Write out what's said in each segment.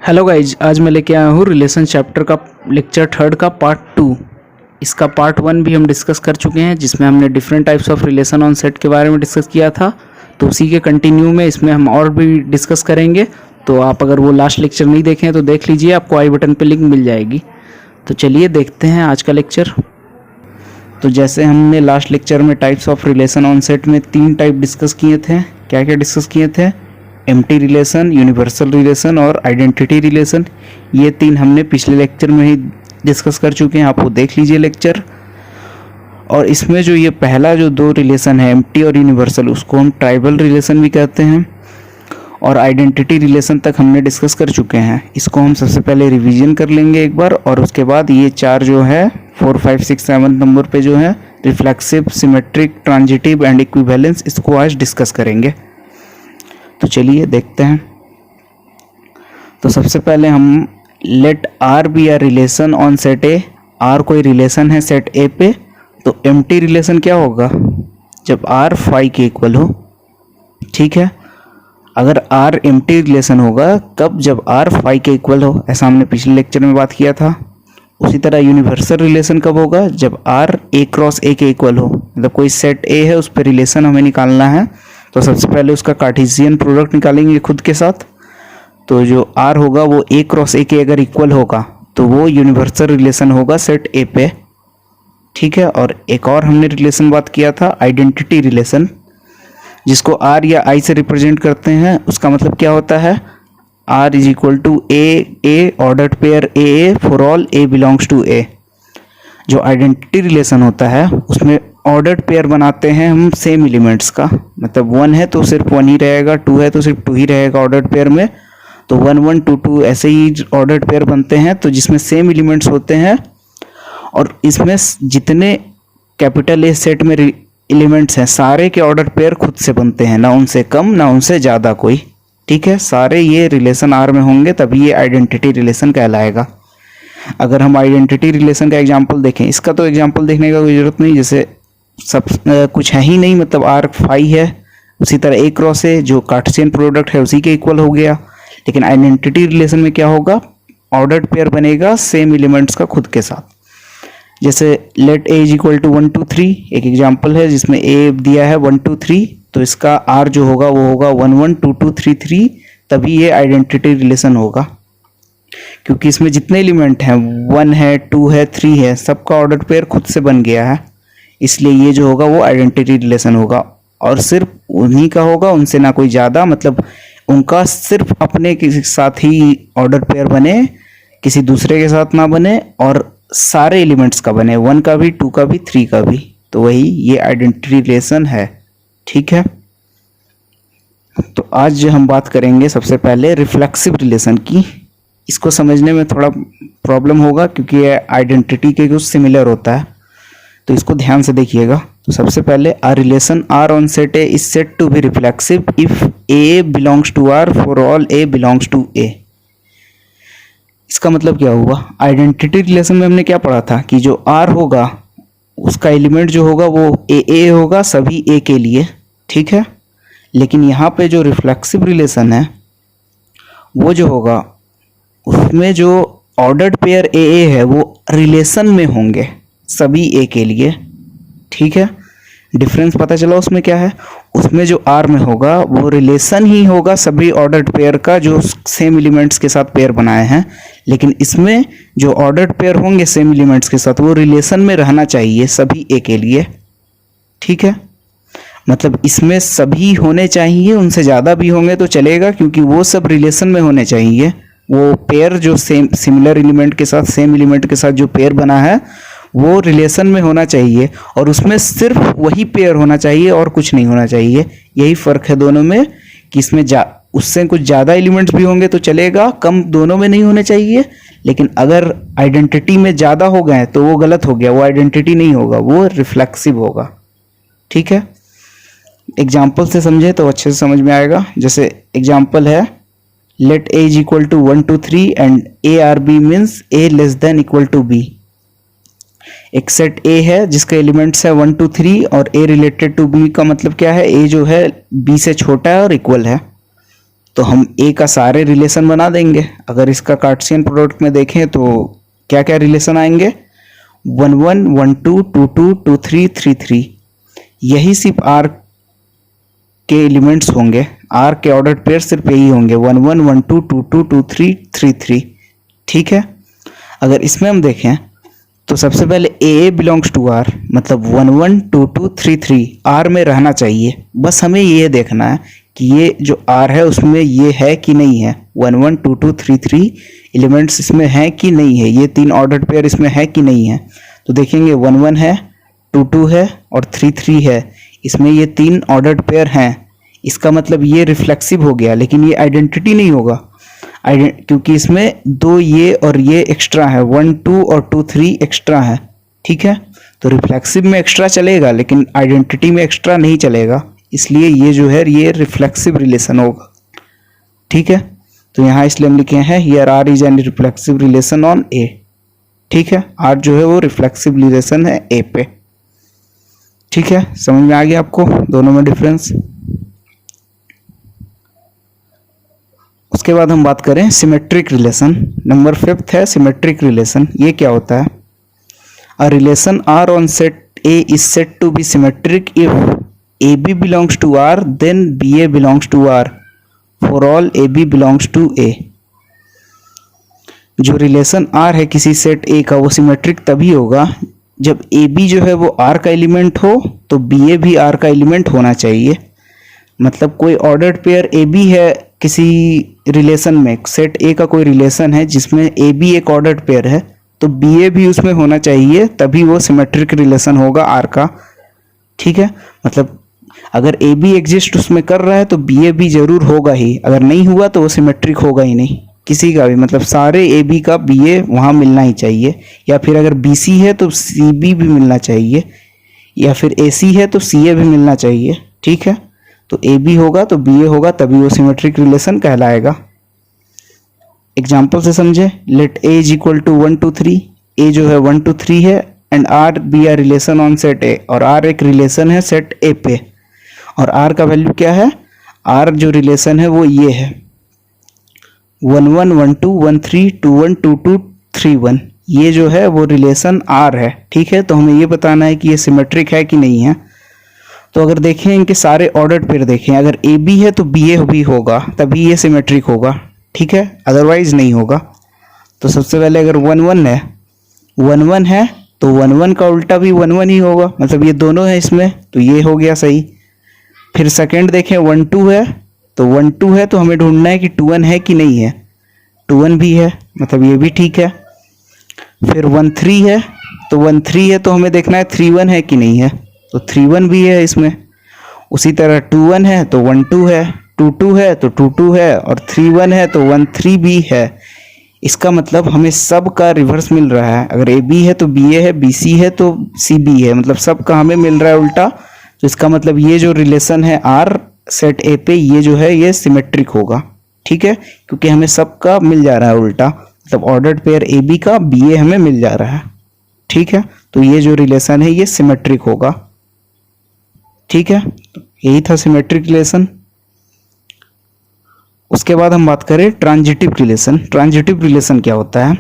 Hello guys, आज मैं लेके आया हूँ रिलेशन चैप्टर का लेक्चर थर्ड का पार्ट 2। इसका पार्ट 1 भी हम डिस्कस कर चुके हैं, जिसमें हमने different types of relation on set के बारे में डिस्कस किया था। तो उसी के कंटिन्यू में इसमें हम और भी डिस्कस करेंगे। तो आप अगर वो लास्ट लेक्चर नहीं देखें तो देख लीजिए, आपको आई बटन पे लिंक मिल जाएगी। तो चलिए देखते हैं आज का लेक्चर। तो जैसे हमने लास्ट लेक्चर में types of relation on set में 3 टाइप डिस्कस किए थे। क्या क्या डिस्कस किए थे? एम्प्टी रिलेशन, यूनिवर्सल रिलेशन और आइडेंटिटी रिलेशन। ये 3 हमने पिछले लेक्चर में ही डिस्कस कर चुके हैं, आप वो देख लीजिए लेक्चर। और इसमें जो ये पहला जो 2 रिलेशन है, एम्प्टी और यूनिवर्सल, उसको हम ट्राइबल रिलेशन भी कहते हैं। और आइडेंटिटी रिलेशन तक हमने डिस्कस कर चुके हैं। इसको हम सबसे पहले रिवीजन कर लेंगे एक बार, और उसके बाद ये 4 जो है 4, 5, 6, 7 नंबर पे जो है reflexive, symmetric, transitive and equivalence, इसको आज डिस्कस करेंगे। तो चलिए देखते हैं। तो सबसे पहले हम let R B R relation on set A. R कोई रिलेशन है सेट ए पे, तो एम्प्टी रिलेशन क्या होगा? जब आर फाई के इक्वल हो। ठीक है, अगर आर एम्प्टी रिलेशन होगा कब? जब आर फाई के इक्वल हो, ऐसा हमने पिछले लेक्चर में बात किया था। उसी तरह यूनिवर्सल रिलेशन कब होगा? जब आर ए क्रॉस ए के इक्वल हो। मतलब कोई सेट ए है, उस पर रिलेशन हमें निकालना है, तो सबसे पहले उसका कार्टेशियन प्रोडक्ट निकालेंगे खुद के साथ। तो जो आर होगा वो ए क्रॉस ए के अगर इक्वल होगा तो वो यूनिवर्सल रिलेशन होगा सेट ए पे। ठीक है, और एक और हमने रिलेशन बात किया था, आइडेंटिटी रिलेशन, जिसको आर या आई से रिप्रेजेंट करते हैं। उसका मतलब क्या होता है? R is equal to a ordered pair a for all a belongs to A. जो आइडेंटिटी रिलेशन होता है उसमें ऑर्डर्ड पेयर बनाते हैं हम सेम एलिमेंट्स का। मतलब 1 है तो सिर्फ 1 ही रहेगा, 2 है तो सिर्फ 2 ही रहेगा ऑर्डर्ड पेयर में। तो 1, 1, 2, 2 ऐसे ही ऑर्डर्ड पेयर बनते हैं, तो जिसमें सेम एलिमेंट्स होते हैं। और इसमें जितने कैपिटल ए सेट में एलिमेंट्स हैं, सारे के ऑर्डर पेयर खुद से बनते हैं, ना उनसे कम ना उनसे ज़्यादा कोई। ठीक है, सारे ये रिलेशन आर में होंगे, तभी ये आइडेंटिटी रिलेशन कहलाएगा। अगर हम आइडेंटिटी रिलेशन का एग्जांपल देखें, इसका तो एग्जांपल देखने का कोई ज़रूरत नहीं, जैसे सब कुछ है ही नहीं, मतलब आर फाई है, उसी तरह ए क्रॉस है, जो कार्टेशियन प्रोडक्ट है उसी के इक्वल हो गया। लेकिन आइडेंटिटी रिलेशन में क्या होगा? ऑर्डर्ड पेयर बनेगा सेम एलिमेंट्स का खुद के साथ। जैसे let A is equal to 1, 2, 3 एक एग्जांपल है, जिसमें ए दिया है 1, 2, 3, तो इसका आर जो होगा वो होगा 1, 1, 2, 2, 3, 3, तभी ये आइडेंटिटी रिलेशन होगा। क्योंकि इसमें जितने एलिमेंट हैं, 1 है, 2 है, 3 है, सबका ऑर्डर पेयर खुद से बन गया है, इसलिए ये जो होगा वो आइडेंटिटी रिलेशन होगा। और सिर्फ उन्हीं का होगा, उनसे ना कोई ज़्यादा, मतलब उनका सिर्फ अपने किसी साथ ही ऑर्डर पेयर बने, किसी दूसरे के साथ ना बने, और सारे एलिमेंट्स का बने, 1 का भी, 2 का भी, 3 का भी। तो वही ये आइडेंटिटी रिलेशन है। ठीक है, तो आज हम बात करेंगे सबसे पहले रिफ्लेक्सिव रिलेशन की। इसको समझने में थोड़ा प्रॉब्लम होगा क्योंकि ये आइडेंटिटी के कुछ सिमिलर होता है, तो इसको ध्यान से देखिएगा। तो सबसे पहले a relation R on set A is said to be reflexive if a belongs to R for all a belongs to A. इसका मतलब क्या हुआ? आइडेंटिटी रिलेशन में हमने क्या पढ़ा था कि जो आर होगा उसका एलिमेंट जो होगा वो ए होगा सभी ए के लिए। ठीक है, लेकिन यहाँ पे जो रिफ्लेक्सिव रिलेशन है वो जो होगा उसमें जो ऑर्डर्ड पेयर ए है वो रिलेशन में होंगे सभी ए के लिए। ठीक है, डिफरेंस पता चला उसमें क्या है? उसमें जो आर में होगा वो रिलेशन ही होगा सभी ऑर्डर्ड पेयर का जो सेम एलिमेंट्स के साथ पेयर बनाए हैं, लेकिन इसमें जो ऑर्डर्ड पेयर होंगे सेम एलिमेंट्स के साथ वो रिलेशन में रहना चाहिए सभी ए के लिए। ठीक है, मतलब इसमें सभी होने चाहिए, उनसे ज़्यादा भी होंगे तो चलेगा, क्योंकि वो सब रिलेशन में होने चाहिए। वो पेयर जो सेम सिमिलर एलिमेंट के साथ, सेम एलिमेंट के साथ जो पेयर बना है वो रिलेशन में होना चाहिए, और उसमें सिर्फ वही पेयर होना चाहिए और कुछ नहीं होना चाहिए। यही फ़र्क है दोनों में कि इसमें उससे कुछ ज़्यादा एलिमेंट्स भी होंगे तो चलेगा, कम दोनों में नहीं होने चाहिए। लेकिन अगर आइडेंटिटी में ज़्यादा हो गए तो वो गलत हो गया, वो आइडेंटिटी नहीं होगा, वो रिफ्लेक्सिव होगा। ठीक है, एग्जाम्पल से समझे तो अच्छे से समझ में आएगा। जैसे एग्जाम्पल है, let A is equal to 1, 2, 3 and A R B means A less than equal to B. एक सेट ए है जिसका एलिमेंट्स है 1, 2, 3 और ए रिलेटेड टू बी का मतलब क्या है? ए जो है बी से छोटा है और इक्वल है। तो हम ए का सारे रिलेशन बना देंगे। अगर इसका कार्टेशियन प्रोडक्ट में देखें तो क्या क्या रिलेशन आएंगे, 1 1 1 2 2 2 2 3 3 3, यही सिर्फ आर के एलिमेंट्स होंगे, आर के ऑर्डर पेयर सिर्फ यही होंगे, 1 1 1 2 2 2 2 3 3 3। ठीक है, अगर इसमें हम देखें तो सबसे पहले ए बिलोंग्स टू आर, मतलब 1 1 2 2 3 3 आर में रहना चाहिए। बस हमें ये देखना है कि ये जो आर है उसमें ये है कि नहीं है, 1 1 2 2 3 3 एलिमेंट्स इसमें हैं कि नहीं है, ये 3 ऑर्डर पेयर इसमें है कि नहीं है। तो देखेंगे 1 1 है, 2 2 है और 3 3 है, इसमें ये 3 ऑर्डर्ड पेयर हैं। इसका मतलब ये रिफ्लेक्सिव हो गया, लेकिन ये आइडेंटिटी नहीं होगा, क्योंकि इसमें 2 ये और ये एक्स्ट्रा है, 1 2 और 2 3 एक्स्ट्रा है। ठीक है, तो रिफ्लेक्सिव में एक्स्ट्रा चलेगा लेकिन आइडेंटिटी में एक्स्ट्रा नहीं चलेगा, इसलिए ये जो है ये रिफ्लेक्सिव रिलेशन होगा। ठीक है, तो यहाँ इसलिए हम लिखे हैं here R is an reflexive relation on A. ठीक है, आर जो है वो रिफ्लेक्सिव रिलेशन है ए पे। ठीक है, समझ में आ गया आपको दोनों में डिफरेंस। उसके बाद हम बात करें सिमेट्रिक रिलेशन, नंबर 5 है सिमेट्रिक रिलेशन। ये क्या होता है, a relation R on set A is set to be symmetric if A B belongs to R then b a belongs to R for all A B belongs to A. जो relation are है किसी set ए का वो symmetric तभी होगा जब A B जो है वो आर का एलिमेंट हो तो बी ए भी आर का एलिमेंट होना चाहिए। मतलब कोई ऑर्डर्ड पेयर ए बी है किसी रिलेशन में, सेट ए का कोई रिलेशन है जिसमें ए बी एक ऑर्डर्ड पेयर है तो बी ए भी उसमें होना चाहिए, तभी वो सिमेट्रिक रिलेशन होगा आर का। ठीक है, मतलब अगर ए बी एग्जिस्ट उसमें कर रहा है तो बी ए भी जरूर होगा ही, अगर नहीं हुआ तो वो सिमेट्रिक होगा ही नहीं किसी का भी, मतलब सारे ए बी का बी ए वहाँ मिलना ही चाहिए, या फिर अगर बी सी है तो सी बी भी मिलना चाहिए, या फिर ए सी है तो सी ए भी मिलना चाहिए। ठीक है, तो ए बी होगा तो बी ए होगा, तभी वो सिमेट्रिक रिलेशन कहलाएगा। एग्जाम्पल से समझे, let A is equal to 1 2 3, A जो है 1 2 3 है and R B R relation on set A, और आर एक रिलेशन है सेट ए पे, और आर का वैल्यू क्या है, आर जो रिलेशन है वो ये है 1 1 1 2 1 3 2 1 2 2 3 1, ये जो है वो रिलेशन आर है। ठीक है, तो हमें ये बताना है कि ये सिमेट्रिक है कि नहीं है। तो अगर देखें इनके सारे ऑर्डर्ड पेयर देखें, अगर ए बी है तो बी ए भी होगा, तभी ये सिमेट्रिक होगा। ठीक है, अदरवाइज नहीं होगा। तो सबसे पहले अगर 1 1 है, 1 1 है तो 1 1 का उल्टा भी 1 1 ही होगा, मतलब ये दोनों है इसमें, तो ये हो गया सही। फिर सेकंड देखें 1 2 है, तो 1 2 है तो हमें ढूंढना है कि 2 1 है कि नहीं है, 2 1 भी है, मतलब ये भी ठीक है। फिर 1 3 है, तो 1 3 है तो हमें देखना है 3 1 है कि नहीं है, तो 3 1 भी है इसमें। उसी तरह 2 1 है तो 1 2 है, 2 2 है तो 2 2 है, और 3 1 है तो 1 3 भी है। इसका मतलब हमें सब का रिवर्स मिल रहा है, अगर ए बी है तो बी ए है, बी सी है तो सी बी है, मतलब सब का हमें मिल रहा है उल्टा। तो इसका मतलब ये जो रिलेशन है आर सेट ए पे, ये जो है ये सिमेट्रिक होगा। ठीक है, क्योंकि हमें सब का मिल जा रहा है उल्टा, मतलब ऑर्डर्ड पेयर ए बी का बी ए हमें मिल जा रहा है। ठीक है, तो ये जो रिलेशन है ये सिमेट्रिक होगा। ठीक है, यही था सिमेट्रिक रिलेशन। उसके बाद हम बात करें ट्रांजिटिव रिलेशन। ट्रांजिटिव रिलेशन क्या होता है,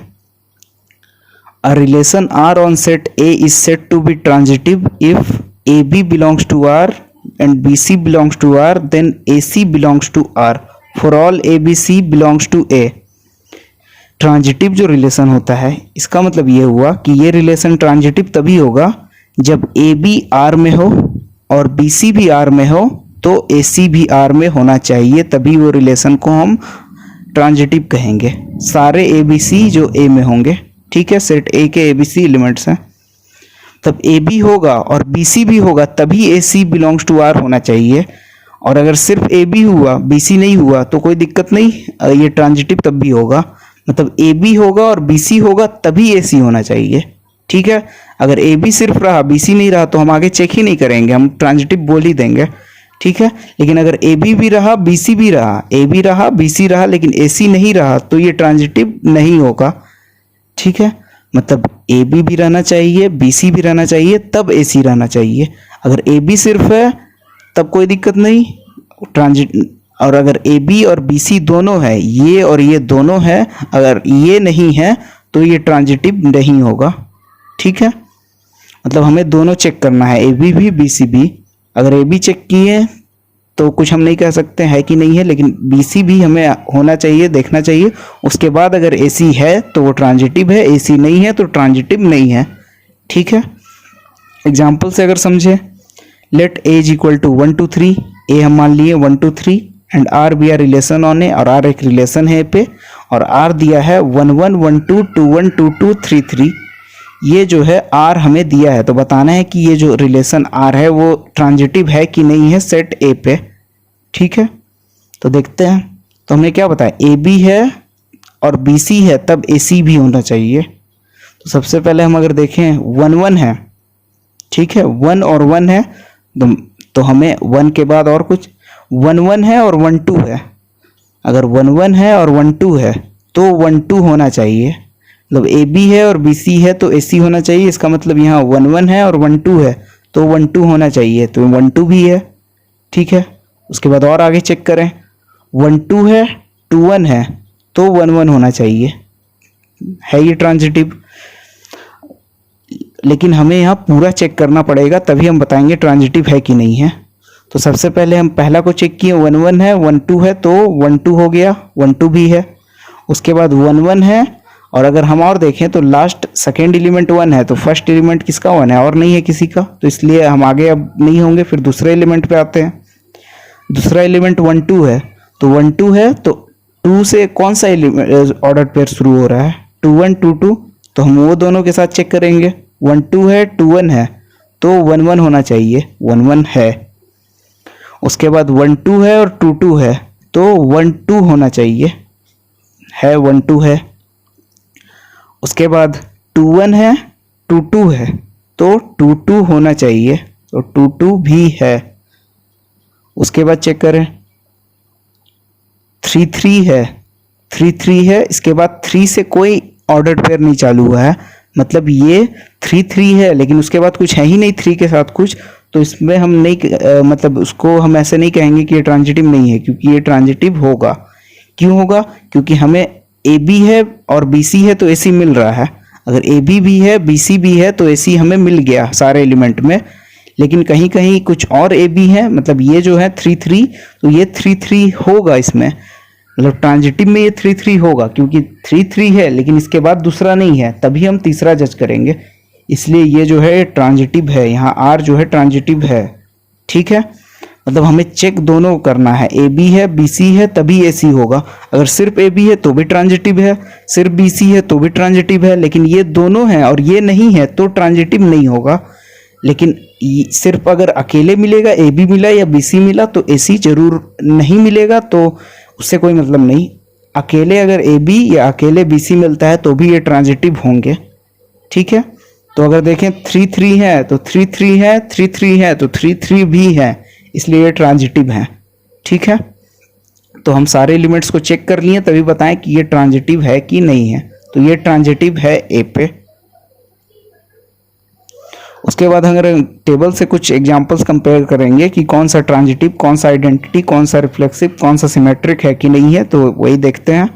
a relation R on set A is set to be transitive if A B belongs to R and B C belongs to R then A C belongs to R for all A B C belongs to A. Transitive जो relation होता है इसका मतलब ये हुआ कि ये relation transitive तभी होगा जब ए बी आर में हो और बी सी भी आर में हो, तो ए सी भी आर में होना चाहिए, तभी वो रिलेशन को हम ट्रांजिटिव कहेंगे। सारे ए बी सी जो ए में होंगे, ठीक है, सेट ए के ए बी सी एलिमेंट्स हैं, तब ए बी होगा और बी सी भी होगा, तभी ए सी बिलोंग्स टू आर होना चाहिए। और अगर सिर्फ ए बी हुआ बी सी नहीं हुआ तो कोई दिक्कत नहीं, ये ट्रांजिटिव तब भी होगा, मतलब ए बी होगा और बी सी होगा तभी ए सी होना चाहिए। ठीक है, अगर ए बी सिर्फ रहा बी सी नहीं रहा तो हम आगे चेक ही नहीं करेंगे, हम ट्रांजिटिव बोल ही देंगे। ठीक है, लेकिन अगर ए बी भी रहा बी सी भी रहा, ए बी रहा बी सी रहा लेकिन ए सी नहीं रहा, तो ये ट्रांजिटिव नहीं होगा। ठीक है, मतलब ए बी भी रहना चाहिए बी सी भी रहना चाहिए तब ए सी रहना चाहिए। अगर ए बी सिर्फ है तब कोई दिक्कत नहीं, और अगर ए बी और बी सी दोनों है, ये और ये दोनों है, अगर ये नहीं है तो ये ट्रांजिटिव नहीं होगा। ठीक है, मतलब हमें दोनों चेक करना है, ए बी भी बी सी भी। अगर ए बी चेक किए तो कुछ हम नहीं कह सकते है कि नहीं है, लेकिन बी सी भी हमें होना चाहिए, देखना चाहिए। उसके बाद अगर ए सी है तो वो ट्रांजिटिव है, ए सी नहीं है तो ट्रांजिटिव नहीं है। ठीक है, एग्जाम्पल से अगर समझे, let A is equal to 1 2 3, A हम मान लिए 1 2 3 and R B R relation on A, और आर एक रिलेशन है ए पे, और आर दिया है 1 1 1 2 2 1 2 2 3 3। ये जो है आर हमें दिया है, तो बताना है कि ये जो रिलेशन आर है वो ट्रांजिटिव है कि नहीं है सेट ए पे। ठीक है, तो देखते हैं। तो हमने क्या बताया, ए बी है और बी सी है तब ए सी भी होना चाहिए। तो सबसे पहले हम अगर देखें 1 1 है, ठीक है, 1 और 1 है, तो हमें 1 के बाद और कुछ 1 1 है और 1 2 है। अगर 1 1 है और 1 2 है तो 1 2 होना चाहिए। मतलब ए बी है और बी सी है तो ए सी होना चाहिए। इसका मतलब यहाँ 1 1 है और 1 2 है तो 1 2 होना चाहिए, तो 1 2 भी है। ठीक है, उसके बाद और आगे चेक करें, 1 2 है 2 1 है तो 1 1 होना चाहिए, है ये ट्रांजिटिव। लेकिन हमें यहाँ पूरा चेक करना पड़ेगा, तभी हम बताएंगे ट्रांजिटिव है कि नहीं है। तो सबसे पहले हम पहला को चेक किए, 1 1 है 1 2 है तो 1 2 हो गया, 1 2 भी है। उसके बाद 1 1 है, और अगर हम और देखें तो लास्ट सेकेंड एलिमेंट 1 है तो फर्स्ट एलिमेंट किसका 1 है और नहीं है किसी का, तो इसलिए हम आगे अब नहीं होंगे। फिर दूसरे एलिमेंट पे आते हैं। दूसरा एलिमेंट 1 2 है, तो 1 2 है तो 2 से कौन सा ऑर्डर पेयर शुरू हो रहा है, 2 1 2 2, तो हम वो दोनों के साथ चेक करेंगे। 1 2 है 2 1 है तो 1 1 होना चाहिए, 1 1 है। उसके बाद 1 2 है और 2 2 है तो 1 2 होना चाहिए, है 1 2 है। उसके बाद 2 1 है 2 2 है तो 2 2 होना चाहिए, तो 2 2 भी है। उसके बाद चेक करें, 3 3 है 3 3 है, इसके बाद 3 से कोई ऑर्डर पेयर नहीं चालू हुआ है, मतलब ये 3 3 है लेकिन उसके बाद कुछ है ही नहीं 3 के साथ कुछ, तो इसमें हम नहीं मतलब उसको हम ऐसे नहीं कहेंगे कि ये ट्रांजिटिव नहीं है, क्योंकि ये ट्रांजिटिव होगा। क्यों होगा, क्योंकि हमें ए बी है और बी सी है तो ए सी मिल रहा है। अगर ए बी भी है बी सी भी है तो ए सी हमें मिल गया सारे एलिमेंट में। लेकिन कहीं कहीं कुछ और ए बी है, मतलब ये जो है 3 3, तो ये 3 3 होगा इसमें, मतलब ट्रांजिटिव में ये 3 3 होगा, क्योंकि 3 3 है लेकिन इसके बाद दूसरा नहीं है, तभी हम तीसरा जज करेंगे। इसलिए ये जो है ट्रांजिटिव है, यहाँ आर जो है ट्रांजिटिव है। ठीक है, मतलब हमें चेक दोनों करना है, ए बी है बी सी है तभी ए सी होगा। अगर सिर्फ ए बी है तो भी ट्रांजिटिव है, सिर्फ बी सी है तो भी ट्रांजिटिव है, लेकिन ये दोनों हैं और ये नहीं है तो ट्रांजिटिव नहीं होगा। लेकिन सिर्फ अगर अकेले मिलेगा, ए बी मिला या बी सी मिला तो ए सी जरूर नहीं मिलेगा, तो उससे कोई मतलब नहीं। अकेले अगर ए बी या अकेले बी सी मिलता है तो भी ये ट्रांजिटिव होंगे। ठीक है, तो अगर देखें 3 3 है तो 3 3 है, 3 3 है तो 3 3 भी है, इसलिए ये ट्रांजिटिव है। ठीक है, तो हम सारे एलिमेंट्स को चेक कर लिए, तभी बताएं कि ये ट्रांजिटिव है कि नहीं है। तो ये ट्रांजिटिव है ए पे। उसके बाद अगर टेबल से कुछ एग्जांपल्स कंपेयर करेंगे कि कौन सा ट्रांजिटिव, कौन सा आइडेंटिटी, कौन सा रिफ्लेक्सिव, कौन सा सिमेट्रिक है कि नहीं है, तो वही देखते हैं।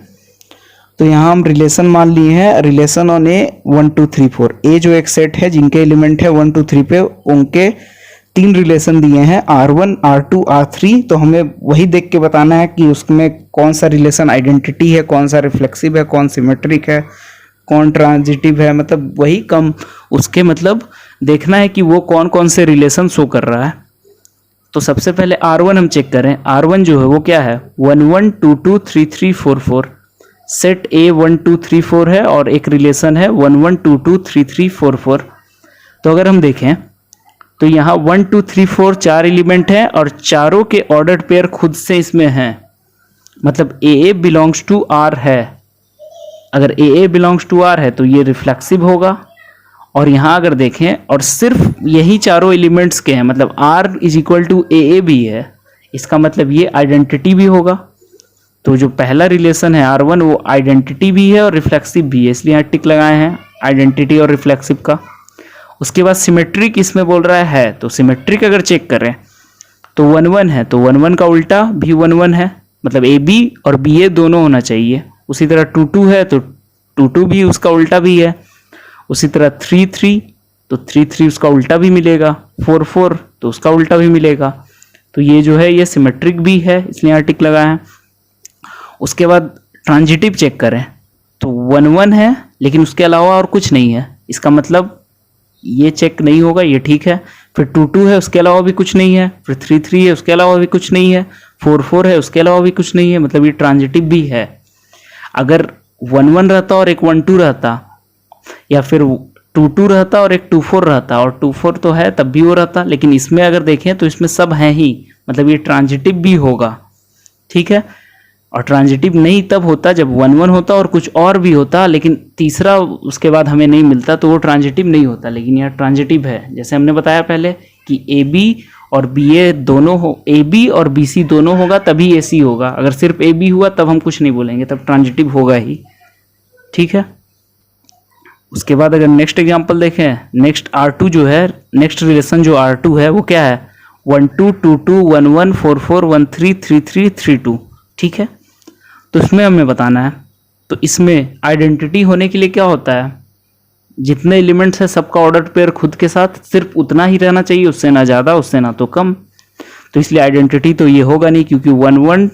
तो यहाँ हम रिलेशन मान लिए हैं, रिलेशन ऑन ए 1 2 3 4। ए जो एक सेट है जिनके एलिमेंट है 1 2 3 पे, उनके 3 रिलेशन दिए हैं, R1 R2 R3। तो हमें वही देख के बताना है कि उसमें कौन सा रिलेशन आइडेंटिटी है, कौन सा रिफ्लेक्सिव है, कौन सिमेट्रिक है, कौन ट्रांजिटिव है, मतलब वही कम उसके मतलब देखना है कि वो कौन कौन से रिलेशन शो कर रहा है। तो सबसे पहले R1 हम चेक करें। R1 जो है वो क्या है, 1 1 2 2 3 3 4 4। सेट A 1 2 3 4 है और एक रिलेशन है 1 1 2 2 3 3 4 4। तो अगर हम देखें तो यहाँ 1 2 3 4 4 एलिमेंट हैं और चारों के ऑर्डर्ड पेयर खुद से इसमें हैं, मतलब AA बिलोंग्स टू R है। अगर AA बिलोंग्स टू R है तो ये रिफ्लेक्सिव होगा। और यहाँ अगर देखें और सिर्फ यही चारों एलिमेंट्स के हैं, मतलब R is equal to AA भी है, इसका मतलब ये आइडेंटिटी भी होगा। तो जो पहला रिलेशन है R1 वो आइडेंटिटी भी है और रिफ्लेक्सिव भी है, इसलिए यहाँ टिक लगाए हैं आइडेंटिटी और रिफ्लेक्सिव का। उसके बाद सिमेट्रिक इसमें बोल रहा है, तो सिमेट्रिक अगर चेक करें तो 1 1 है तो 1 1 का उल्टा भी 1 1 है, मतलब ए बी और बी ए दोनों होना चाहिए। उसी तरह 2 2 है तो 2 2 भी उसका उल्टा भी है। उसी तरह 3 3 तो 3 3 उसका उल्टा भी मिलेगा। 4 4 तो उसका उल्टा भी मिलेगा। तो ये जो है ये सिमेट्रिक भी है, इसलिए यहाँ टिक लगा है। उसके बाद ट्रांजिटिव चेक करें तो 1 1 है लेकिन उसके अलावा और कुछ नहीं है, इसका मतलब ये चेक नहीं होगा, ये ठीक है। फिर 2 2 है उसके अलावा भी कुछ नहीं है। फिर 3 3 है उसके अलावा भी कुछ नहीं है। 4 4 है उसके अलावा भी कुछ नहीं है, मतलब ये ट्रांजिटिव भी है। अगर 1 1 रहता और एक 1 2 रहता, या फिर 2 2 रहता और एक 2 4 रहता, और 2 4 तो है तब भी वो रहता, लेकिन इसमें अगर देखें तो इसमें सब हैं ही, मतलब ये ट्रांजिटिव भी होगा, ठीक है। और ट्रांजिटिव नहीं तब होता जब 1 1 होता और कुछ और भी होता, लेकिन तीसरा उसके बाद हमें नहीं मिलता, तो वो ट्रांजिटिव नहीं होता। लेकिन यह ट्रांजिटिव है, जैसे हमने बताया पहले कि ए बी और बी ए दोनों हो, ए बी और बी सी दोनों होगा तभी ए सी होगा। अगर सिर्फ ए बी हुआ तब हम कुछ नहीं बोलेंगे, तब ट्रांजिटिव होगा ही, ठीक है। उसके बाद अगर नेक्स्ट एग्जांपल देखें, नेक्स्ट R2 जो है, नेक्स्ट रिलेशन जो R2 है वो क्या है, 1 2 2 2 1 1 4 4 1 3 3 3 3 2, ठीक है। तो इसमें हमें बताना है, तो इसमें आइडेंटिटी होने के लिए क्या होता है, जितने एलिमेंट्स है सबका ऑर्डर पेयर खुद के साथ सिर्फ उतना ही रहना चाहिए, उससे ना ज़्यादा उससे ना तो कम। तो इसलिए आइडेंटिटी तो ये होगा नहीं, क्योंकि 1 1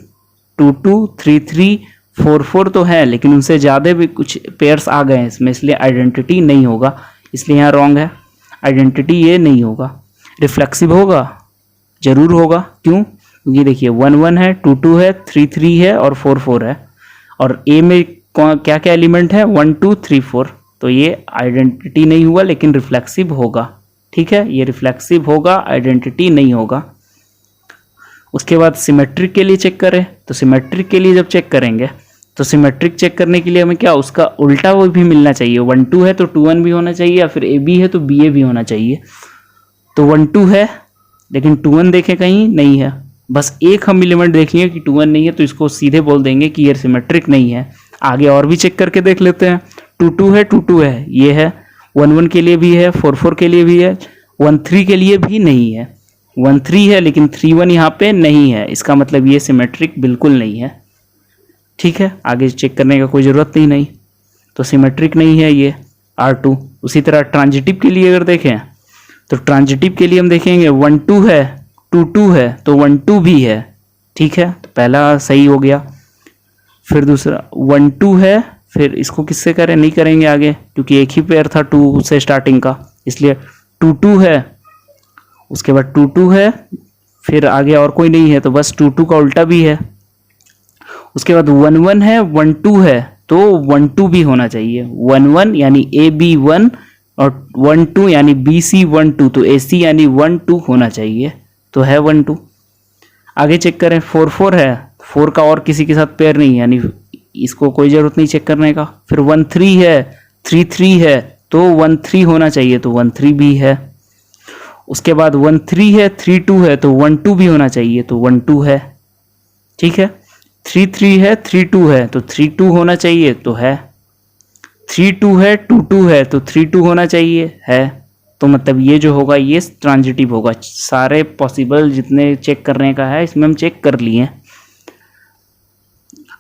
2 2 3 3 4 4 तो है, लेकिन उनसे ज़्यादा भी कुछ पेयर्स आ गए हैं इसमें, इसलिए आइडेंटिटी नहीं होगा, इसलिए यहाँ रॉन्ग है। आइडेंटिटी ये नहीं होगा। रिफ्लेक्सिव होगा, जरूर होगा। क्यों? क्योंकि देखिए 1 1 है, 2 2 है, 3 3 है और 4 4 है, और ए में क्या क्या एलिमेंट है, 1 2 3 4, तो ये आइडेंटिटी नहीं हुआ लेकिन रिफ्लेक्सिव होगा, ठीक है। ये रिफ्लेक्सिव होगा, आइडेंटिटी नहीं होगा। उसके बाद सिमेट्रिक के लिए चेक करें, तो सिमेट्रिक के लिए जब चेक करेंगे तो सिमेट्रिक चेक करने के लिए हमें क्या, उसका उल्टा वो भी मिलना चाहिए। 1 2 है तो 2 1 भी होना चाहिए, या फिर ए बी है तो बी ए भी होना चाहिए। तो 1 2 है लेकिन 2 1 देखें कहीं नहीं है, बस एक हम एलिमेंट देख लिए कि 2 1 नहीं है, तो इसको सीधे बोल देंगे कि ये सिमेट्रिक नहीं है। आगे और भी चेक करके देख लेते हैं। 2 2 है, 2 2 है, ये है। 1 1 के लिए भी है, 4 4 के लिए भी है, 1 3 के लिए भी नहीं है। 1 3 है लेकिन 3 1 यहाँ पे नहीं है, इसका मतलब ये सिमेट्रिक बिल्कुल नहीं है, ठीक है। आगे चेक करने का कोई ज़रूरत नहीं, तो सिमेट्रिक नहीं है ये R2। उसी तरह ट्रांजिटिव के लिए अगर देखें तो ट्रांजिटिव के लिए हम देखेंगे 1 2 है, 2 2 है तो 1 2 भी है, ठीक है। तो पहला सही हो गया। फिर दूसरा 1 2 है, फिर इसको किससे करें, नहीं करेंगे आगे, क्योंकि एक ही पेयर था 2 से स्टार्टिंग का, इसलिए 2 2 है। उसके बाद 2 2 है, फिर आगे और कोई नहीं है, तो बस 2 2 का उल्टा भी है। उसके बाद 1 1 है, 1 2 है, तो 1 2 भी होना चाहिए। 1 1 यानी ए बी 1 और 1 2 यानी बी सी 1 2, तो ए सी यानी 1 2 होना चाहिए, तो है 1 2। आगे चेक करें, 4 4 है, 4 का और किसी के साथ पेयर नहीं, यानी इसको कोई ज़रूरत नहीं चेक करने का। फिर 1 3 है, 3 3 है, तो 1 3 होना चाहिए, तो 1 3 भी है। उसके बाद 1 3 है, 3 2 है, तो 1 2 भी होना चाहिए, तो 1 2 है, ठीक है। 3 3 है, 3 2 है, तो 3 2 होना चाहिए, तो है। 3 2 है, 2 2 है, तो 3 2 होना चाहिए, है। तो मतलब ये जो होगा ये ट्रांजिटिव होगा। सारे पॉसिबल जितने चेक करने का है इसमें हम चेक कर लिए।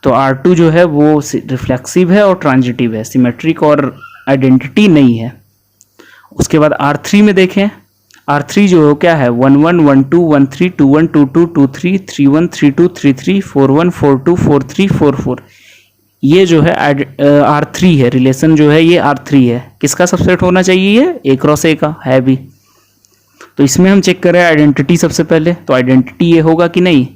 तो R2 जो है वो रिफ्लेक्सिव है और ट्रांजिटिव है, सिमेट्रिक और आइडेंटिटी नहीं है। उसके बाद R3 में देखें, R3 जो क्या है, 1 1 1 2 1 3 2 1 2 2 2 3 3 1 3 2 3 3 4 1 4 2 4 3 4 4, ये जो है R3 है, रिलेशन जो है ये R3 है। किसका सबसेट होना चाहिए, ये A क्रॉस A का है भी। तो इसमें हम चेक करें आइडेंटिटी सबसे पहले, तो आइडेंटिटी ये होगा कि नहीं,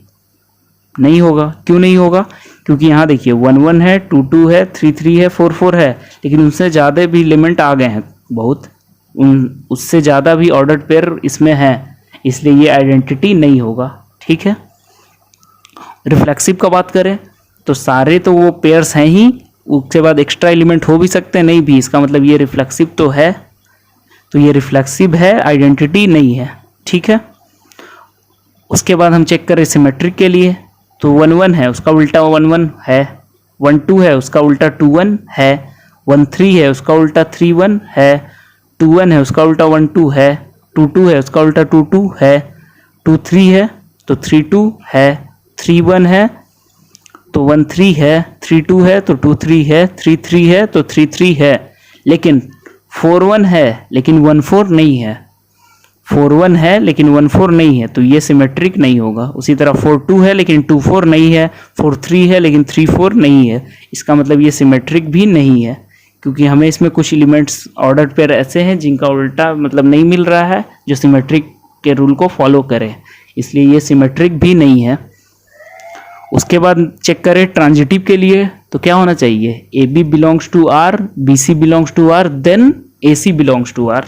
नहीं होगा। क्यों नहीं होगा, क्योंकि यहाँ देखिए 1 1 है, 2 2 है, 3 3 है, 4 4 है, लेकिन उनसे ज़्यादा भी एलिमेंट आ गए हैं बहुत, उससे ज़्यादा भी ऑर्डर्ड पेयर इसमें है, इसलिए ये आइडेंटिटी नहीं होगा, ठीक है। रिफ्लेक्सिव का बात करें तो सारे तो वो पेयर्स हैं ही, उसके बाद एक्स्ट्रा एलिमेंट हो भी सकते हैं, नहीं भी, इसका मतलब ये रिफ्लेक्सिव तो है, तो ये रिफ्लेक्सिव है, आइडेंटिटी नहीं है, ठीक है। उसके बाद हम चेक करें सिमेट्रिक के लिए, तो 1 1 है उसका उल्टा 1 1 है, 1 2 है उसका उल्टा 2 1 है, 1 3 है उसका उल्टा 3 1 है, 2 1 है उसका उल्टा 1 2 है, 2 2 है उसका उल्टा 2 2 है, 2 3 है तो 3 2 है, 3 1 है तो 1 3 है, 3 2 है तो 2 3 है, 3 3 है तो 3 3 है, लेकिन 4 1 है लेकिन 1 4 नहीं है, 4 1 है लेकिन 1 4 नहीं है, तो ये सिमेट्रिक नहीं होगा। उसी तरह 4 2 है लेकिन 2 4 नहीं है, 4 3 है लेकिन 3 4 नहीं है, इसका मतलब ये सिमेट्रिक भी नहीं है, क्योंकि हमें इसमें कुछ एलिमेंट्स ऑर्डर पेयर ऐसे हैं जिनका उल्टा मतलब नहीं मिल रहा है जो सिमेट्रिक के रूल को फॉलो करे, इसलिए ये सिमेट्रिक भी नहीं है। उसके बाद चेक करें ट्रांजिटिव के लिए, तो क्या होना चाहिए, A B belongs to R, B C belongs to R, then A C belongs to R.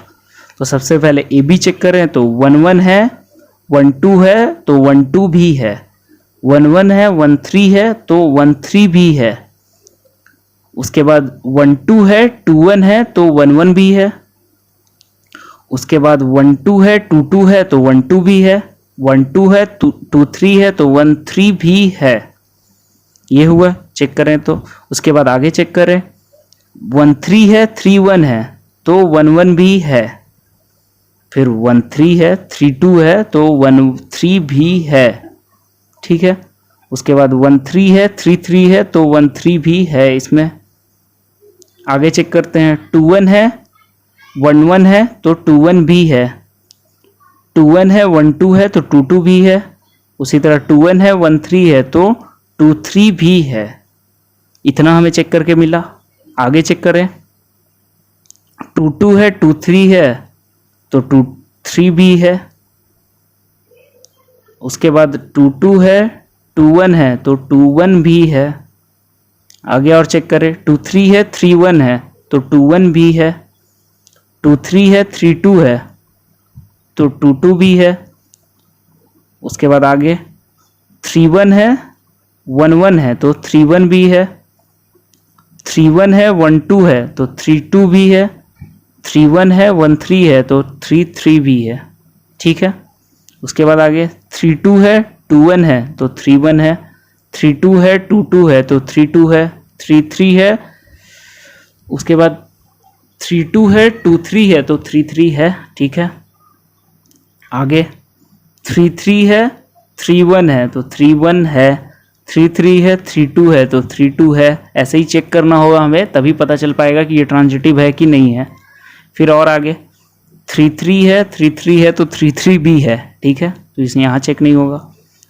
तो सबसे पहले ए बी चेक करें तो 1 1 है, 1 2 है तो 1 2 भी है, 1 1 है, 1 3 है तो 1 3 भी है। उसके बाद 1 2 है, 2 1 है तो 1 1 भी है। उसके बाद 1 2 है, 2 2 है तो 1 2 भी है, 1 2 है, 2 3 है तो 1 3 भी है। ये हुआ, चेक करें तो। उसके बाद आगे चेक करें, 1 3 है, 3 1 है तो 1 1 भी है, फिर 1 3 है, 3 2 है तो 1 3 भी है, ठीक है। उसके बाद 1 3 है, 3 3 है तो 1 3 भी है इसमें। आगे चेक करते हैं, 2 1 है, 1 1 है तो 2 1 भी है, 2 1 है, 1 2 है तो 2 2 भी है। उसी तरह 2 1 है, 1 3 है तो 2 3 भी है। इतना हमें चेक करके मिला। आगे चेक करें, 2 2 है, 2 3 है तो 2 3 भी है। उसके बाद 2 2 है, 2 1 है तो 2 1 भी है। आगे और चेक करें, 2 3 है, 3 1 है तो 2 1 भी है, 2 3 है, 3 2 है तो 2 2 भी है। उसके बाद आगे 3 1 है, 1 1 है तो 3 1 भी है, 3 1 है, 1 2 है तो 3 2 भी है, 3 1 है, 1 3 है तो 3 3 भी है, ठीक है। उसके बाद आगे 3 2 है, 2 1 है तो 3 1 है, 3 2 है, 2 2 है तो 3 2 है, 3 3 है। उसके बाद 3 2 है, 2 3 है तो 3 3 है, ठीक है। आगे 3 3 है, 3 1 है तो 3 1 है, 3 3 है, 3 2 है तो 3 2 है। ऐसे ही चेक करना होगा हमें, तभी पता चल पाएगा कि ये ट्रांजिटिव है कि नहीं है। फिर और आगे 3 3 है, 3 3 है तो 3 3 भी है, ठीक है, तो इसमें यहाँ चेक नहीं होगा।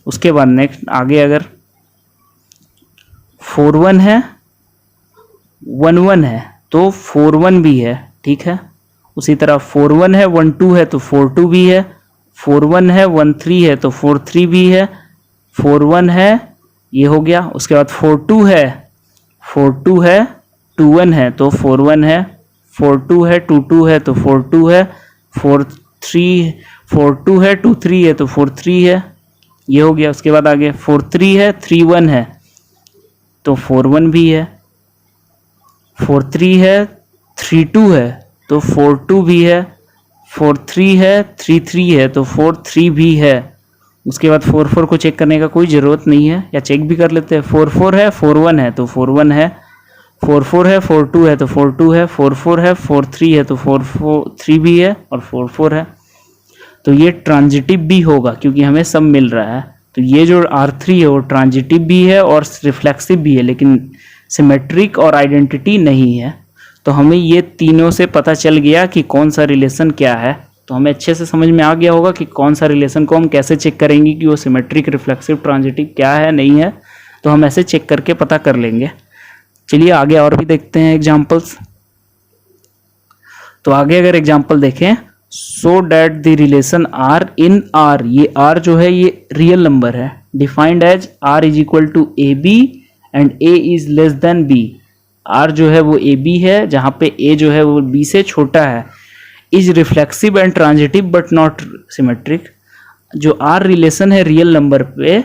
उसके बाद नेक्स्ट आगे अगर 4 1 है, 1 1 है तो 4 1 भी है, ठीक है। उसी तरह 4 1 है, 1 2 है तो 4 2 भी है, 4 1 है, 1 3 है तो 4 3 भी है, 4 1 है, ये हो गया। उसके बाद 4 2 है, 4 2 है, 2 1 है तो 4 1 है, 4 2 है, 2 2 है तो 4 2 है, 4 2 है, 2 3 है तो 4 3 है, ये हो गया। उसके बाद आगे 4 3 है, 3 1 है तो 4 1 भी है, 4 3 है, 3 2 है तो 4 2 भी है, 4 3 है, 3 3 है तो 4 3 भी है। उसके बाद 4 4 को चेक करने का कोई ज़रूरत नहीं है, या चेक भी कर लेते हैं। 4 4 है, 4 1 है तो 4 1 है, 4 4 है, 4 2 है तो 4 2 है, 4 4 है, 4 3 है तो 4 3 भी है और 4 4 है। तो ये ट्रांजिटिव भी होगा क्योंकि हमें सब मिल रहा है। तो ये जो R3 है वो ट्रांजिटिव भी है और रिफ्लेक्सिव भी है, लेकिन सिमेट्रिक और आइडेंटिटी नहीं है। तो हमें ये तीनों से पता चल गया कि कौन सा रिलेशन क्या है। तो हमें अच्छे से समझ में आ गया होगा कि कौन सा रिलेशन को हम कैसे चेक करेंगे कि वो सिमेट्रिक, रिफ्लेक्सिव, ट्रांजिटिव क्या है, नहीं है। तो हम ऐसे चेक करके पता कर लेंगे। चलिए आगे और भी देखते हैं एग्जाम्पल्स। तो आगे अगर एग्जाम्पल देखें, so that the relation R in R, ये आर जो है ये रियल नंबर है, defined as R is equal to A B and A is less than B. R जो है वो ए बी है, जहाँ पे ए जो है वो बी से छोटा है। Is reflexive and transitive but not symmetric. जो आर रिलेशन है रियल नंबर पे,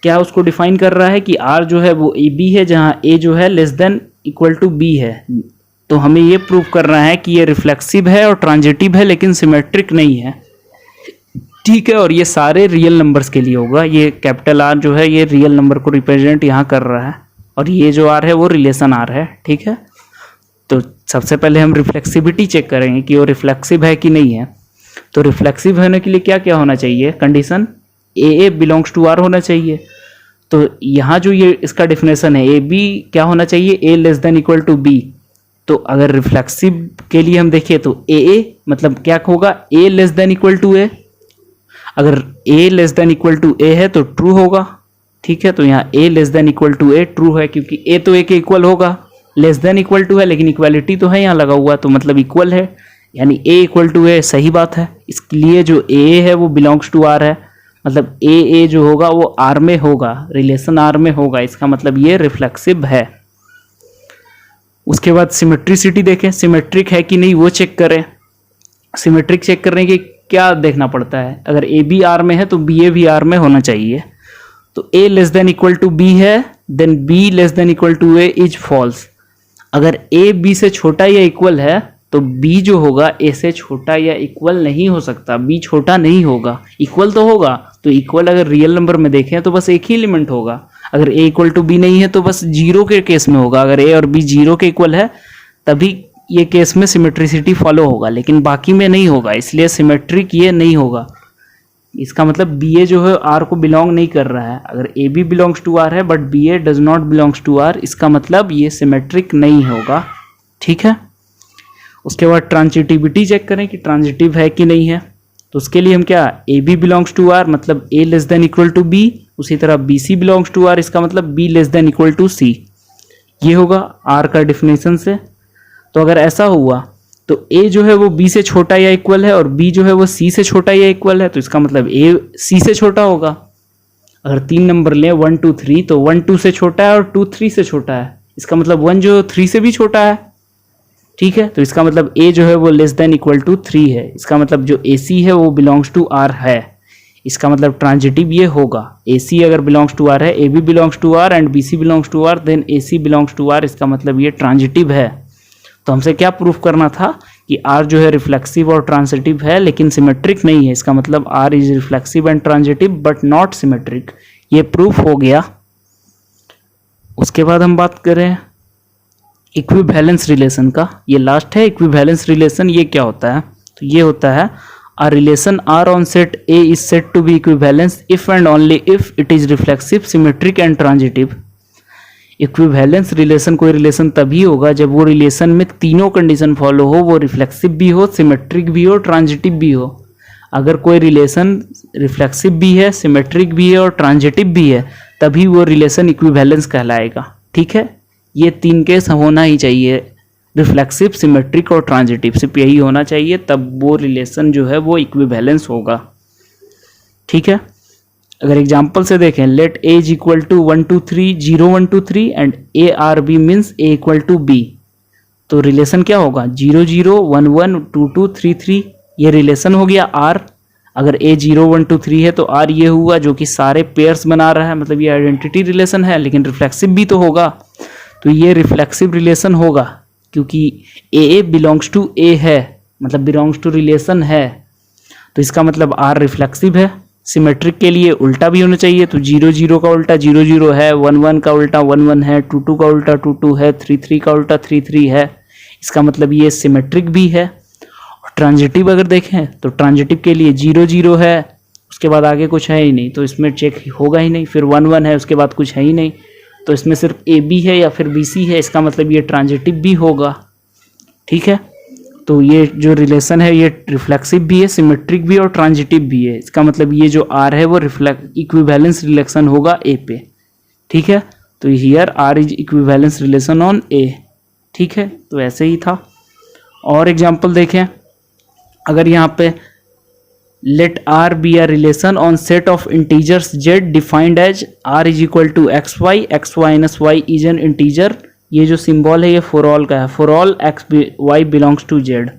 क्या उसको डिफाइन कर रहा है कि आर जो है वो ए बी है, जहाँ ए जो है less than equal to B है। तो हमें ये प्रूव करना है कि ये रिफ्लेक्सिव है और ट्रांजिटिव है लेकिन सिमेट्रिक नहीं है, ठीक है। और ये सारे रियल नंबर्स के लिए होगा। ये कैपिटल आर जो है ये रियल नंबर को रिप्रेजेंट यहाँ कर रहा है, और ये जो आर है वो रिलेशन आर है, ठीक है। तो सबसे पहले हम रिफ्लेक्सिविटी चेक करेंगे कि वो रिफ्लेक्सिव है कि नहीं है। तो रिफ्लेक्सिव होने के लिए क्या क्या होना चाहिए condition, A belongs to R होना चाहिए। तो यहाँ जो ये इसका डिफिनेशन है, ए बी क्या होना चाहिए, a less than equal to B. तो अगर रिफ्लेक्सिव के लिए हम देखें तो ए मतलब क्या होगा, a less than equal to a. अगर a less than equal to a है तो ट्रू होगा, ठीक है। तो यहाँ a less than equal to a true है, क्योंकि ए तो ए के इक्वल होगा, लेस देन इक्वल टू है लेकिन इक्वालिटी तो है यहाँ लगा हुआ, तो मतलब इक्वल है, यानी ए इक्वल टू ए सही बात है। इसलिए जो ए है वो बिलोंग्स टू आर है, मतलब ए जो होगा वो आर में होगा, रिलेशन आर में होगा, इसका मतलब ये रिफ्लेक्सिव है। उसके बाद सिमेट्रिसिटी देखें, सिमेट्रिक है कि नहीं वो चेक करें। सिमेट्रिक चेक करने के क्या देखना पड़ता है, अगर ए बी आर में है तो बी ए भी आर में होना चाहिए। तो a less than equal to B है, then b less than equal to a is false. अगर ए बी से छोटा या इक्वल है तो बी जो होगा ए से छोटा या इक्वल नहीं हो सकता, बी छोटा नहीं होगा, इक्वल तो होगा। तो इक्वल अगर रियल नंबर में देखें तो बस एक ही एलिमेंट होगा। अगर ए इक्वल टू बी नहीं है तो बस जीरो के केस में होगा, अगर ए और बी जीरो के इक्वल है तभी ये केस में सिमेट्रिसिटी फॉलो होगा, लेकिन बाकी में नहीं होगा, इसलिए सिमेट्रिक ये नहीं होगा। इसका मतलब बी ए जो है आर को बिलोंग नहीं कर रहा है। अगर a B belongs to R है but b a does not belongs to R, इसका मतलब ये सिमेट्रिक नहीं होगा, ठीक है। उसके बाद ट्रांजिटिविटी चेक करें कि ट्रांजिटिव है कि नहीं है। तो उसके लिए हम क्या, a B belongs to R मतलब a less than equal to b, उसी तरह b C belongs to R, इसका मतलब b less than equal to c, ये होगा आर का डिफिनेशन से। तो अगर ऐसा हुआ तो ए जो है वो बी से छोटा या इक्वल है और बी जो है वो सी से छोटा या इक्वल है, तो इसका मतलब ए सी से छोटा होगा। अगर 3 नंबर लें 1 2 3 तो 1 2 से छोटा है और 2 3 से छोटा है, इसका मतलब 1 जो 3 से भी छोटा है, ठीक है। तो इसका मतलब ए जो है वो लेस देन इक्वल टू 3 है, इसका मतलब जो ए सी है वो बिलोंग्स टू आर है, इसका मतलब ट्रांजिटिव ये होगा। ए सी अगर बिलोंग्स टू आर है, A B belongs to R and B C belongs to R, then A C belongs to R, इसका मतलब ये ट्रांजिटिव है। तो हमसे क्या प्रूफ करना था कि आर जो है रिफ्लेक्सिव और ट्रांजिटिव है लेकिन सिमेट्रिक नहीं है, इसका मतलब R is reflexive and transitive but not symmetric, ये प्रूफ हो गया। उसके बाद हम बात करें इक्विवेलेंस रिलेशन का, ये लास्ट है इक्विवेलेंस रिलेशन। ये क्या होता है, तो ये होता है a relation R on set A is said to be equivalence if and only if it is reflexive, symmetric and transitive। Equivalence relation कोई रिलेशन तभी होगा जब वो रिलेशन में तीनों कंडीशन फॉलो हो, वो रिफ्लेक्सिव भी हो, सिमेट्रिक भी हो, ट्रांजिटिव भी हो। अगर कोई रिलेशन रिफ्लेक्सिव भी है, सिमेट्रिक भी है और ट्रांजिटिव भी है, तभी वो रिलेशन इक्विवेलेंस कहलाएगा, ठीक है। ये 3 केस होना ही चाहिए, रिफ्लेक्सिव, सिमेट्रिक और ट्रांजिटिव, सिर्फ यही होना चाहिए, तब वो रिलेशन जो है वो इक्विवेलेंस होगा, ठीक है। अगर एग्जांपल से देखें, let A is equal to 1 2 3 0 1 2 3 and A R B means A equal to B, तो रिलेशन क्या होगा 0 0 1 1 2 2 3 3, ये रिलेशन हो गया आर। अगर ए 0 1 2 3 है तो आर ये हुआ जो कि सारे पेयर्स बना रहा है, मतलब ये आइडेंटिटी रिलेशन है, लेकिन रिफ्लेक्सिव भी तो होगा, तो ये रिफ्लेक्सिव रिलेशन होगा क्योंकि ए बिलोंग्स टू ए है, मतलब बिलोंग्स टू रिलेशन है, तो इसका मतलब आर रिफ्लेक्सिव है। सिमेट्रिक के लिए उल्टा भी होना चाहिए, तो 0 0 का उल्टा 0 0 है, 1 1 का उल्टा 1 1 है, 2 2 का उल्टा 2 2 है, 3 3 का उल्टा 3 3 है, इसका मतलब ये सिमेट्रिक भी है। और ट्रांजिटिव अगर देखें तो ट्रांजिटिव के लिए 0 0 है, उसके बाद आगे कुछ है ही नहीं, तो इसमें चेक होगा ही नहीं। फिर 1 1 है, उसके बाद कुछ है ही नहीं, तो इसमें सिर्फ ए बी है या फिर बी सी है, इसका मतलब ये ट्रांजिटिव भी होगा, ठीक है। तो ये जो रिलेशन है ये रिफ्लेक्सिव भी है, सिमेट्रिक भी और ट्रांजिटिव भी है, इसका मतलब ये जो आर है वो इक्विवेलेंस रिलेशन होगा ए पे, ठीक है। तो here R is equivalence relation on A, ठीक है। तो ऐसे ही था। और एग्जांपल देखें, अगर यहाँ पे let R be a relation on set of integers z defined as R is equal to xy, x minus y is an integer, ये जो सिंबल है ये फॉर ऑल का है, for all X Y belongs to Z.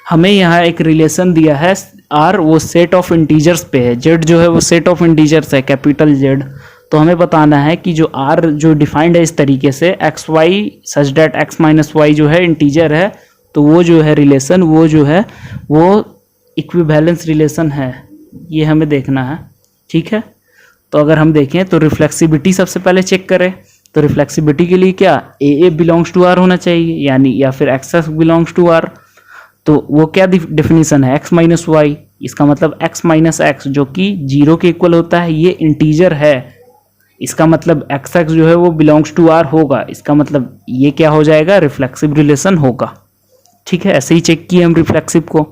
हमें यहाँ एक relation दिया है R, वो सेट ऑफ इंटीजर्स पे है, Z जो है वो सेट ऑफ इंटीजर्स है, कैपिटल Z। तो हमें बताना है कि जो R जो डिफाइंड है इस तरीके से एक्स वाई सच डेट एक्स माइनस वाई जो है इंटीजर है, तो वो जो है रिलेशन वो जो है वो इक्विवेलेंस रिलेशन है, ये हमें देखना है, ठीक है। तो अगर हम देखें तो रिफ्लेक्सिबिलिटी सबसे पहले चेक करें, तो रिफ्लेक्सिबिलिटी के लिए क्या ए बिलोंग्स टू आर होना चाहिए, यानी या फिर एक्स बिलोंग्स टू आर। तो वो क्या डेफिनेशन है, x माइनस वाई, इसका मतलब x माइनस एक्स जो कि 0 के इक्वल होता है, ये इंटीजर है, इसका मतलब एक्स एक्स जो है वो बिलोंग्स टू आर होगा, इसका मतलब ये क्या हो जाएगा, रिफ्लेक्सिव रिलेशन होगा। ठीक है, ऐसे ही चेक किए हम रिफ्लेक्सिव को।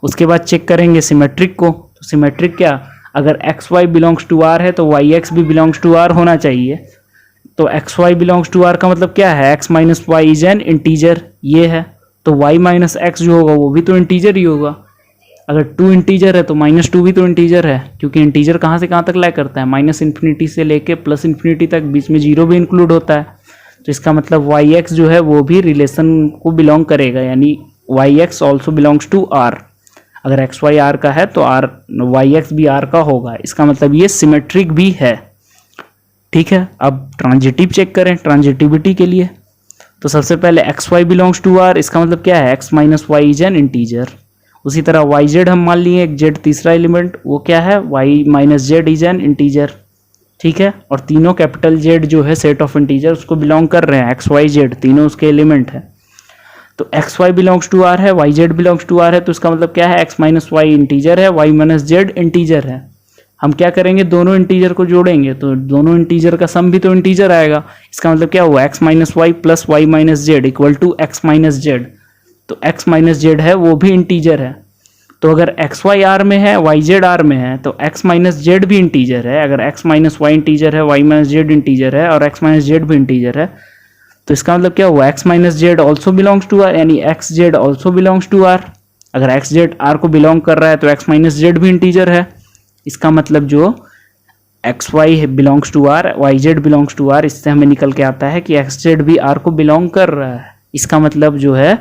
उसके बाद चेक करेंगे सिमेट्रिक को। तो सिमेट्रिक क्या, अगर X Y belongs to R है तो वाई एक्स भी बिलोंग्स टू आर होना चाहिए। तो x Y belongs to R का मतलब क्या है, x minus Y is an integer, ये है। तो वाई माइनस एक्स जो होगा वो भी तो इंटीजर ही होगा। अगर 2 इंटीजर है तो -2 भी तो इंटीजर है, क्योंकि इंटीजर कहाँ से कहाँ तक लाई करता है, -∞ से लेके +∞ तक, बीच में 0 भी इंक्लूड होता है। तो इसका मतलब वाई एक्स जो है वो भी रिलेशन को बिलोंग करेगा, यानी Y X also belongs to R. अगर एक्स वाई आर का है तो आर वाई एक्स भी आर का होगा, इसका मतलब ये सिमेट्रिक भी है। ठीक है, अब ट्रांजिटिव चेक करें ट्रांजिटिविटी के लिए। तो सबसे पहले X Y belongs to R, इसका मतलब क्या है, x minus Y is an integer. उसी तरह वाई जेड हम मान लिए एक जेड तीसरा एलिमेंट, वो क्या है, Y minus Z is an integer. ठीक है, और तीनों कैपिटल जेड जो है सेट ऑफ इंटीजर उसको बिलोंग कर रहे हैं, एक्स वाई जेड तीनों उसके एलिमेंट है। तो x Y belongs to R है, y Z belongs to R है, तो इसका मतलब क्या है, एक्स माइनस वाई इंटीजर है, वाई माइनस जेड इंटीजर है। हम क्या करेंगे, दोनों इंटीजर को जोड़ेंगे, तो दोनों इंटीजर का सम भी तो इंटीजर आएगा। इसका मतलब क्या हुआ, x minus Y plus Y minus Z equal to X minus Z. तो एक्स माइनस जेड है वो भी इंटीजर है। तो अगर एक्स वाई आर में है, वाई जेड आर में है, तो एक्स माइनस जेड भी इंटीजर है। अगर एक्स माइनस वाई इंटीजर है, वाई माइनस जेड इंटीजर है, और एक्स माइनस जेड भी इंटीजर है, तो इसका मतलब क्या हुआ, x minus z also belongs to R, यानी x z also belongs to R. अगर एक्स जेड आर को बिलोंग कर रहा है तो एक्स माइनस जेड भी इंटीजर है। इसका मतलब जो x Y belongs to are, Y Z belongs to R, इससे हमें निकल के आता है कि एक्स जेड भी आर को बिलोंग कर रहा है। इसका मतलब जो है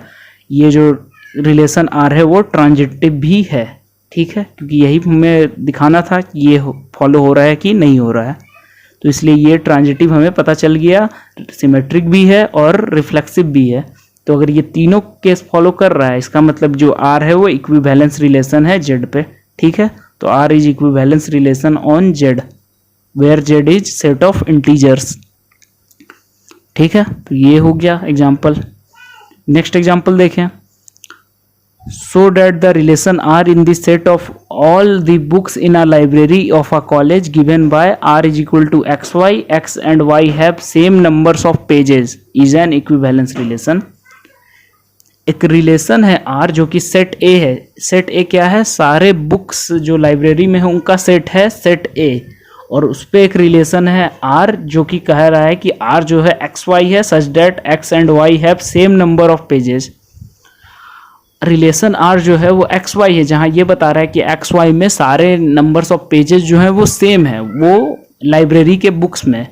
ये जो रिलेशन आर है वो ट्रांजिटिव भी है। ठीक है, क्योंकि यही हमें दिखाना था कि ये फॉलो हो रहा है कि नहीं हो रहा है, तो इसलिए ये ट्रांजिटिव हमें पता चल गया, सिमेट्रिक भी है और रिफ्लेक्सिव भी है। तो अगर ये तीनों केस फॉलो कर रहा है, इसका मतलब जो आर है वो इक्विवेलेंस रिलेशन है जेड पे। ठीक है, तो R is equivalence relation on Z where Z is set of integers. ठीक है, तो ये हो गया एग्जाम्पल। नेक्स्ट एग्जाम्पल देखें, so that the relation R in the set of all the books in a library of a college given by R is equal to xy, x and y have same numbers of pages is an equivalence relation। एक relation है R जो कि set A है। Set A क्या है, सारे books जो library में है उनका सेट है सेट A, और उस पर एक रिलेशन है R जो कि कह रहा है कि R जो है xy है such that x and y have same number of pages. Relation R जो है वो एक्स वाई है, जहाँ ये बता रहा है कि एक्स वाई में सारे नंबर्स ऑफ पेजेस जो हैं वो सेम है वो लाइब्रेरी के बुक्स में।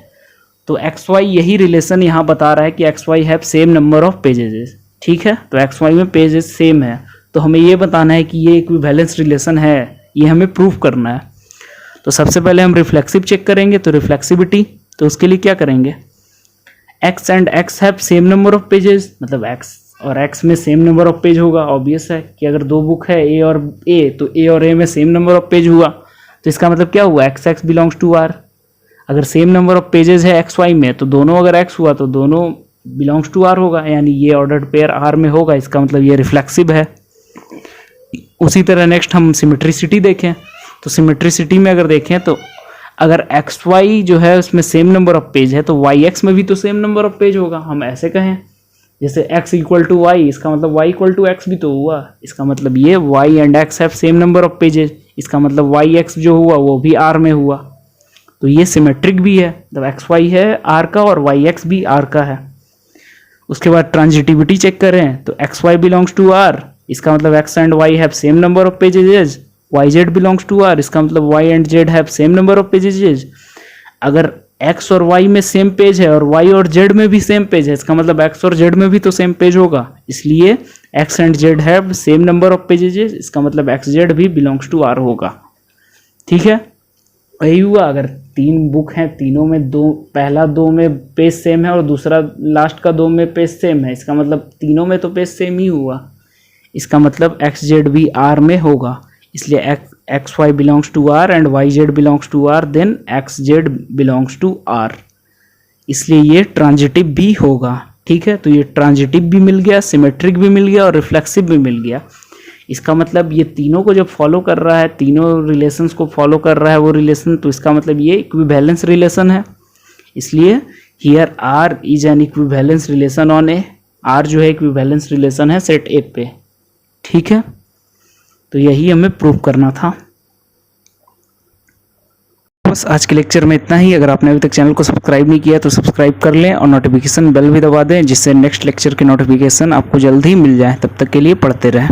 तो एक्स वाई यही रिलेशन यहाँ बता रहा है कि x why have same number of pages. ठीक है, तो एक्स वाई में पेजेस सेम है, तो हमें ये बताना है कि ये इक्विवेलेंस रिलेशन है, ये हमें प्रूव करना है। तो सबसे पहले हम रिफ्लेक्सिव चेक करेंगे, तो रिफ्लेक्सिविटी, तो उसके लिए क्या करेंगे, x and x have same number of pages, मतलब एक्स और एक्स में सेम नंबर ऑफ पेज होगा। ऑब्वियस है कि अगर दो बुक है ए और ए, तो ए और ए में सेम नंबर ऑफ पेज हुआ, तो इसका मतलब क्या हुआ, X X belongs to R. अगर सेम नंबर ऑफ पेजेस है एक्स वाई में, तो दोनों अगर एक्स हुआ तो दोनों बिलोंग्स टू आर होगा, यानी ये ऑर्डर्ड पेयर आर में होगा, इसका मतलब ये रिफ्लेक्सिव है। उसी तरह नेक्स्ट हम सिमेट्रिसिटी देखें, तो सिमेट्रिसिटी में अगर देखें तो अगर एक्स वाई जो है उसमें सेम नंबर ऑफ पेज है, तो वाई एक्स में भी तो सेम नंबर ऑफ पेज होगा। हम ऐसे कहें जैसे x इक्वल टू वाई, इसका मतलब y इक्वल टू एक्स भी तो हुआ, इसका मतलब ये y and x have same number of pages, इसका मतलब वाई एक्स जो हुआ वो भी r में हुआ, तो ये सिमेट्रिक भी है। मतलब एक्स वाई है r का और वाई एक्स भी r का है। उसके बाद ट्रांजिटिविटी चेक करें, तो x Y belongs to r, इसका मतलब x and y have same number of pages. Y Z belongs to r, इसका मतलब y and z have same number of pages. अगर x और y में सेम पेज है और y और z में भी सेम पेज है, इसका मतलब x और z में भी तो सेम पेज होगा, इसलिए x and z have same number of pages, इसका मतलब x z भी बिलोंग्स टू r होगा। ठीक है, यही हुआ। अगर 3 बुक हैं, तीनों में पहला 2 में पेज सेम है और दूसरा लास्ट का 2 में पेज सेम है, इसका मतलब तीनों में तो पेज सेम ही हुआ, इसका मतलब एक्स जेड भी r में होगा, इसलिए X Y belongs to R and Y Z belongs to R, then X Z belongs to R, इसलिए ये ट्रांजिटिव भी होगा। ठीक है, तो ये ट्रांजिटिव भी मिल गया, सिमेट्रिक भी मिल गया और रिफ्लेक्सिव भी मिल गया। इसका मतलब ये तीनों को जब फॉलो कर रहा है, तीनों रिलेशंस को फॉलो कर रहा है वो रिलेशन, तो इसका मतलब ये इक्विवेलेंस रिलेशन है। इसलिए here R is an equivalence relation on A, R जो है इक्विवेलेंस रिलेशन है सेट ए पे। ठीक है, तो यही हमें प्रूव करना था। बस आज के लेक्चर में इतना ही। अगर आपने अभी तक चैनल को सब्सक्राइब नहीं किया तो सब्सक्राइब कर लें और नोटिफिकेशन बेल भी दबा दें, जिससे नेक्स्ट लेक्चर की नोटिफिकेशन आपको जल्द ही मिल जाए। तब तक के लिए पढ़ते रहें।